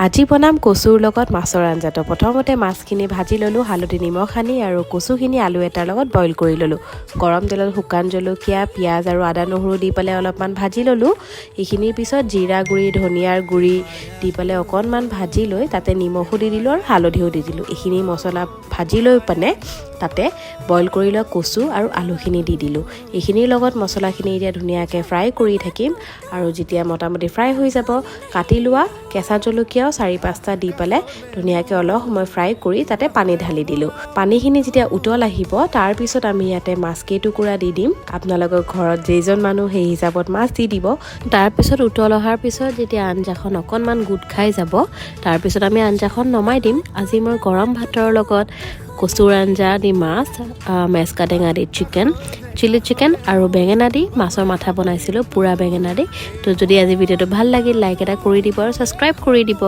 আজি বনাম কচুৰ লগত মাছৰ আঞ্জাটো। প্ৰথমতে মাছখিনি ভাজি ল'লোঁ হালধি নিমখ সানি আৰু কচুখিনি আলু এটাৰ লগত বইল কৰি ল'লোঁ। গৰম তেলত শুকান জলকীয়া পিঁয়াজ আৰু আদা নহৰু দি পেলাই অলপমান ভাজি ল'লোঁ। এইখিনিৰ পিছত জিৰা গুড়ি ধনিয়াৰ গুড়ি দি পেলাই অকণমান ভাজি লৈ তাতে নিমখো দি দিলোঁ আৰু হালধিও দি দিলোঁ। এইখিনি মছলা ভাজি লৈ মানে তাতে বইল কৰি লোৱা কচু আৰু আলুখিনি দি দিলোঁ। এইখিনিৰ লগত মছলাখিনি এতিয়া ধুনীয়াকৈ ফ্ৰাই কৰি থাকিম আৰু যেতিয়া মোটামুটি ফ্ৰাই হৈ যাব কাটি লোৱা কেঁচা জলকীয়াও 4-5টা দি পেলাই ধুনীয়াকৈ অলপ সময় ফ্ৰাই কৰি তাতে পানী ঢালি দিলোঁ। পানীখিনি যেতিয়া উতল আহিব তাৰপিছত আমি ইয়াতে মাছ কেইটুকুৰা দি দিম। আপোনালোকৰ ঘৰত যেইজন মানুহ সেই হিচাপত মাছ দি দিব। তাৰপিছত উতল অহাৰ পিছত যেতিয়া আঞ্জাখন অকণমান গোট খাই যাব তাৰপিছত আমি আঞ্জাখন নমাই দিম। আজি মই গৰম ভাতৰ লগত কচুৰ আঞ্জা দি মাছ, মেচকা টেঙা দি চিকেন, চিলি চিকেন আৰু বেঙেনা দি মাছৰ মাথা বনাইছিলোঁ, পুৰা বেঙেনা দি। তো যদি আজি ভিডিঅ'টো ভাল লাগিল লাইক এটা কৰি দিব আৰু ছাবস্ক্ৰাইব কৰি দিব।